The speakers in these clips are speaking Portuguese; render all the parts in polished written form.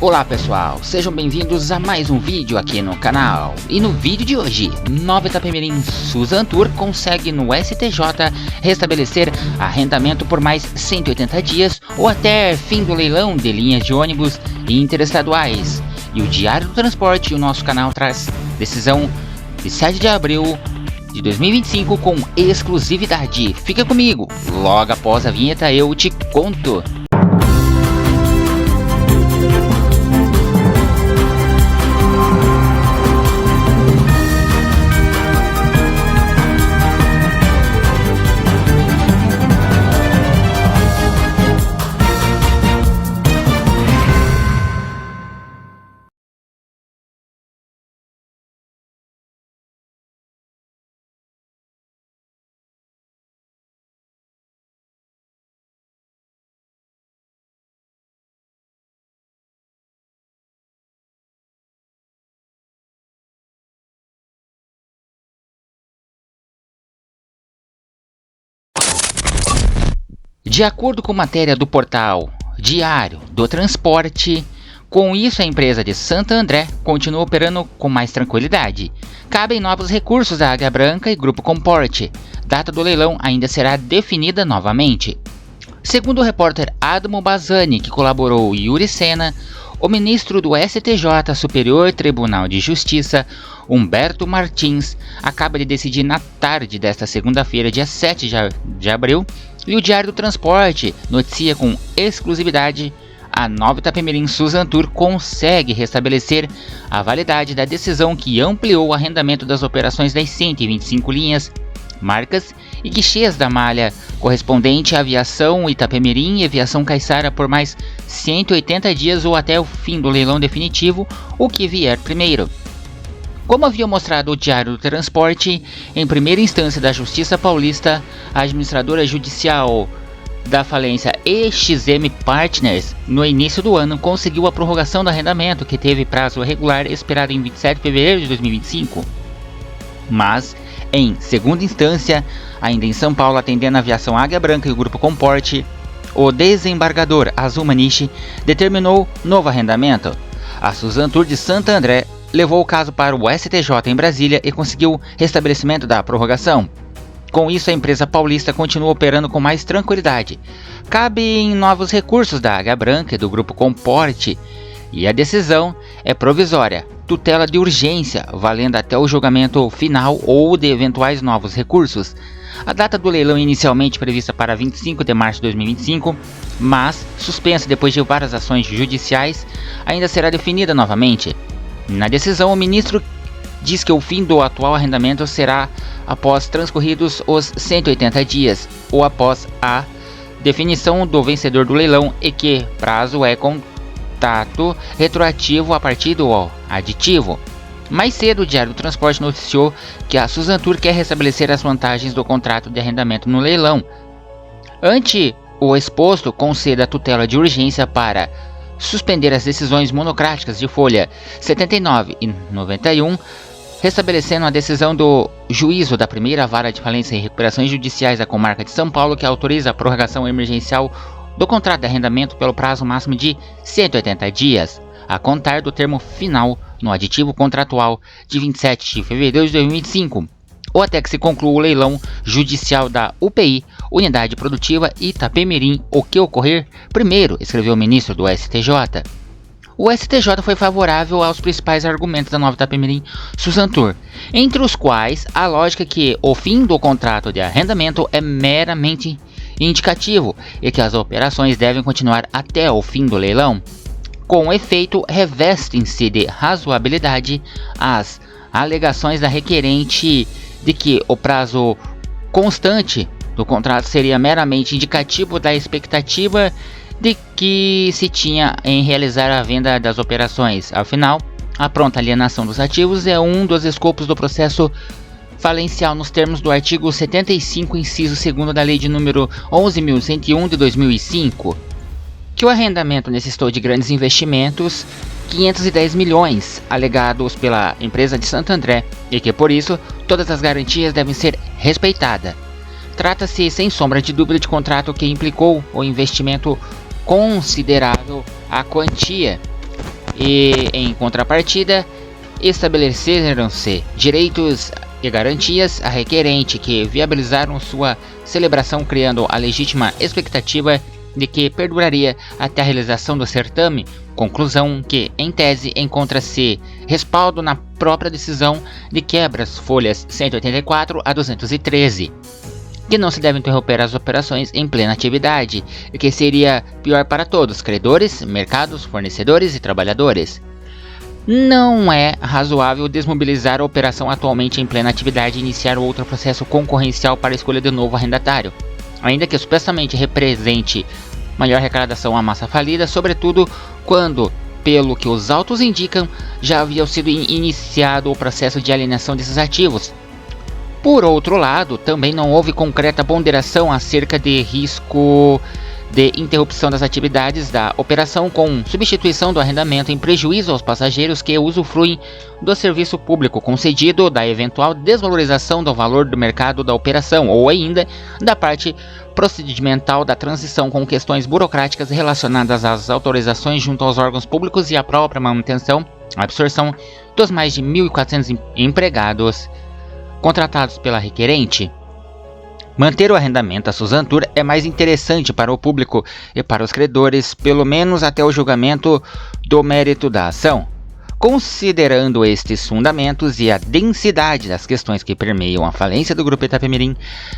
Olá pessoal, sejam bem-vindos a mais um vídeo aqui no canal. E no vídeo de hoje, nova Itapemirim Suzan Tour consegue no STJ restabelecer arrendamento por mais 180 dias ou até fim do leilão de linhas de ônibus interestaduais. E o Diário do Transporte e o nosso canal traz decisão de 7 de abril de 2025 com exclusividade. Fica comigo, logo após a vinheta eu te conto. De acordo com matéria do portal Diário do Transporte, com isso a empresa de Santo André continua operando com mais tranquilidade. Cabem novos recursos da Águia Branca e Grupo Comporte. Data do leilão ainda será definida novamente. Segundo o repórter Adamo Bazzani, que colaborou Yuri Sena, o ministro do STJ Superior Tribunal de Justiça, Humberto Martins, acaba de decidir na tarde desta segunda-feira, dia 7 de abril, e o Diário do Transporte noticia com exclusividade: a nova Itapemirim Suzan Tour consegue restabelecer a validade da decisão que ampliou o arrendamento das operações das 125 linhas, marcas e guichês da malha correspondente à Aviação Itapemirim e Aviação Caiçara por mais 180 dias ou até o fim do leilão definitivo, o que vier primeiro. Como havia mostrado o Diário do Transporte, em primeira instância da Justiça Paulista, a administradora judicial da falência EXM Partners, no início do ano, conseguiu a prorrogação do arrendamento, que teve prazo regular esperado em 27 de fevereiro de 2025. Mas, em segunda instância, ainda em São Paulo, atendendo a Aviação Águia Branca e o Grupo Comporte, o desembargador Azul Maniche determinou novo arrendamento. A Suzan Tour de Santo André levou o caso para o STJ em Brasília e conseguiu restabelecimento da prorrogação. Com isso, a empresa paulista continua operando com mais tranquilidade. Cabem novos recursos da Águia Branca e do Grupo Comporte, e a decisão é provisória, tutela de urgência, valendo até o julgamento final ou de eventuais novos recursos. A data do leilão inicialmente prevista para 25 de março de 2025, mas suspensa depois de várias ações judiciais, ainda será definida novamente. Na decisão, o ministro diz que o fim do atual arrendamento será após transcorridos os 180 dias, ou após a definição do vencedor do leilão, e que prazo é contato retroativo a partir do aditivo. Mais cedo, o Diário do Transporte noticiou que a Suzan Tour quer restabelecer as vantagens do contrato de arrendamento no leilão. Ante o exposto, conceda a tutela de urgência para suspender as decisões monocráticas de folha 79 e 91, restabelecendo a decisão do juízo da primeira vara de falência e recuperações judiciais da comarca de São Paulo, que autoriza a prorrogação emergencial do contrato de arrendamento pelo prazo máximo de 180 dias, a contar do termo final no aditivo contratual de 27 de fevereiro de 2025, ou até que se conclua o leilão judicial da UPI, Unidade Produtiva Itapemirim, o que ocorrer primeiro, escreveu o ministro do STJ. O STJ foi favorável aos principais argumentos da nova Itapemirim Suzan Tour, entre os quais a lógica que o fim do contrato de arrendamento é meramente indicativo e que as operações devem continuar até o fim do leilão. Com efeito, revestem-se de razoabilidade as alegações da requerente de que o prazo constante do contrato seria meramente indicativo da expectativa de que se tinha em realizar a venda das operações. Afinal, a pronta alienação dos ativos é um dos escopos do processo falencial nos termos do artigo 75, inciso 2º da Lei de número 11.101 de 2005, que o arrendamento necessitou de grandes investimentos, 510 milhões alegados pela empresa de Santo André, e que por isso todas as garantias devem ser respeitadas. Trata-se sem sombra de dúvida de contrato que implicou o investimento considerável, a quantia e, em contrapartida, estabeleceram-se direitos e garantias a requerente que viabilizaram sua celebração, criando a legítima expectativa de que perduraria até a realização do certame, conclusão que, em tese, encontra-se respaldo na própria decisão de quebras folhas 184 a 213, que não se deve interromper as operações em plena atividade, e que seria pior para todos, credores, mercados, fornecedores e trabalhadores. Não é razoável desmobilizar a operação atualmente em plena atividade e iniciar outro processo concorrencial para a escolha de novo arrendatário, ainda que supostamente represente maior arrecadação à massa falida, sobretudo quando, pelo que os autos indicam, já havia sido iniciado o processo de alienação desses ativos. Por outro lado, também não houve concreta ponderação acerca de risco de interrupção das atividades da operação com substituição do arrendamento em prejuízo aos passageiros que usufruem do serviço público concedido, da eventual desvalorização do valor do mercado da operação ou ainda da parte procedimental da transição com questões burocráticas relacionadas às autorizações junto aos órgãos públicos e à própria manutenção, absorção dos mais de 1.400 empregados contratados pela requerente. Manter o arrendamento à Suzantur é mais interessante para o público e para os credores, pelo menos até o julgamento do mérito da ação. Considerando estes fundamentos e a densidade das questões que permeiam a falência do Grupo Itapemirim,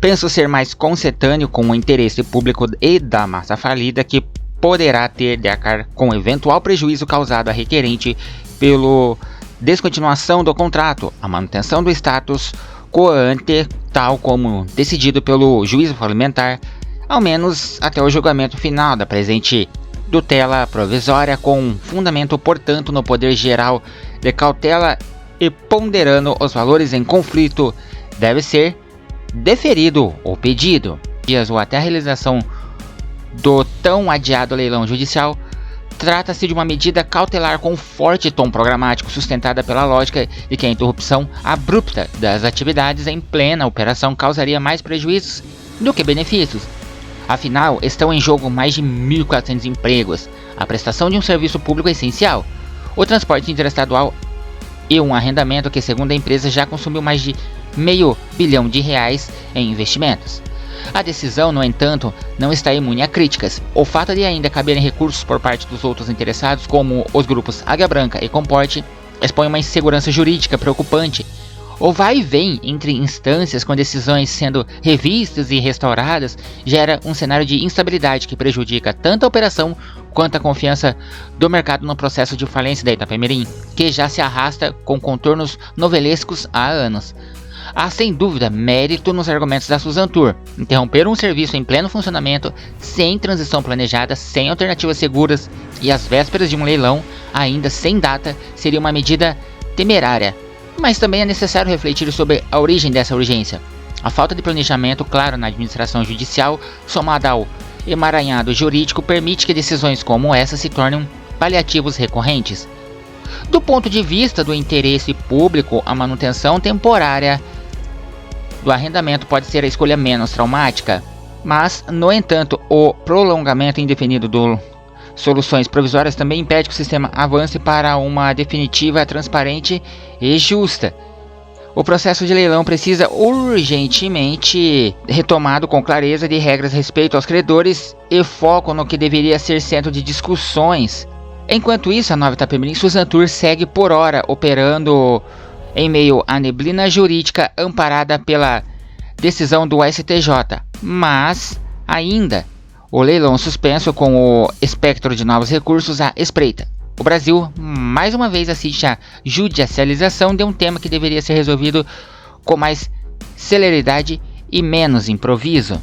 penso ser mais consentâneo com o interesse público e da massa falida, que poderá ter de arcar com eventual prejuízo causado à requerente pela descontinuação do contrato, a manutenção do status quo ante, tal como decidido pelo juízo falimentar, ao menos até o julgamento final da presente tutela provisória, com fundamento, portanto, no poder geral de cautela e ponderando os valores em conflito, deve ser deferido o pedido, dias ou até a realização do tão adiado leilão judicial. Trata-se de uma medida cautelar com forte tom programático, sustentada pela lógica de que a interrupção abrupta das atividades em plena operação causaria mais prejuízos do que benefícios. Afinal, estão em jogo mais de 1.400 empregos, a prestação de um serviço público essencial, o transporte interestadual e um arrendamento que, segundo a empresa, já consumiu mais de R$500 bilhão em investimentos. A decisão, no entanto, não está imune a críticas. O fato de ainda caberem recursos por parte dos outros interessados, como os grupos Águia Branca e Comporte, expõe uma insegurança jurídica preocupante. O vai e vem entre instâncias, com decisões sendo revistas e restauradas, gera um cenário de instabilidade que prejudica tanto a operação quanto a confiança do mercado no processo de falência da Itapemirim, que já se arrasta com contornos novelescos há anos. Há sem dúvida mérito nos argumentos da Suzantur. Interromper um serviço em pleno funcionamento, sem transição planejada, sem alternativas seguras e às vésperas de um leilão, ainda sem data, seria uma medida temerária. Mas também é necessário refletir sobre a origem dessa urgência. A falta de planejamento claro na administração judicial, somada ao emaranhado jurídico, permite que decisões como essa se tornem paliativos recorrentes. Do ponto de vista do interesse público, a manutenção temporária do arrendamento pode ser a escolha menos traumática, mas, no entanto, o prolongamento indefinido de soluções provisórias também impede que o sistema avance para uma definitiva, transparente e justa. O processo de leilão precisa urgentemente retomado com clareza de regras a respeito aos credores e foco no que deveria ser centro de discussões. Enquanto isso, a Nova Itapemirim Suzantur segue por hora operando em meio à neblina jurídica amparada pela decisão do STJ, mas ainda o leilão suspenso com o espectro de novos recursos à espreita. O Brasil mais uma vez assiste à judicialização de um tema que deveria ser resolvido com mais celeridade e menos improviso.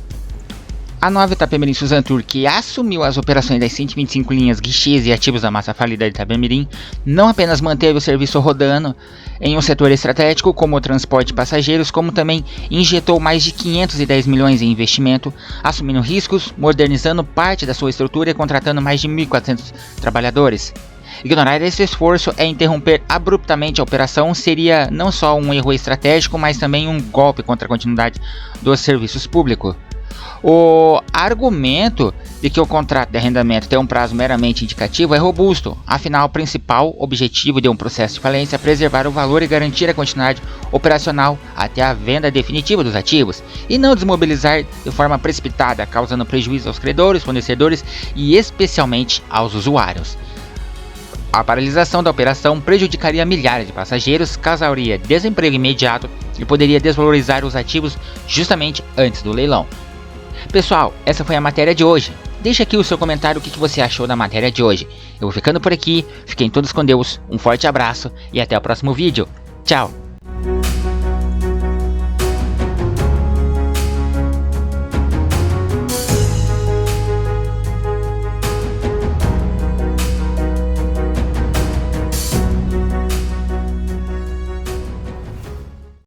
A Nova Itapemirim Suzantur, que assumiu as operações das 125 linhas guichês e ativos da massa falida de Itapemirim, não apenas manteve o serviço rodando em um setor estratégico como o transporte de passageiros, como também injetou mais de 510 milhões em investimento, assumindo riscos, modernizando parte da sua estrutura e contratando mais de 1.400 trabalhadores. Ignorar esse esforço e interromper abruptamente a operação seria não só um erro estratégico, mas também um golpe contra a continuidade dos serviços públicos. O argumento de que o contrato de arrendamento tem um prazo meramente indicativo é robusto, afinal o principal objetivo de um processo de falência é preservar o valor e garantir a continuidade operacional até a venda definitiva dos ativos, e não desmobilizar de forma precipitada, causando prejuízo aos credores, fornecedores e especialmente aos usuários. A paralisação da operação prejudicaria milhares de passageiros, causaria desemprego imediato e poderia desvalorizar os ativos justamente antes do leilão. Pessoal, essa foi a matéria de hoje. Deixa aqui o seu comentário o que você achou da matéria de hoje. Eu vou ficando por aqui, fiquem todos com Deus, um forte abraço e até o próximo vídeo. Tchau!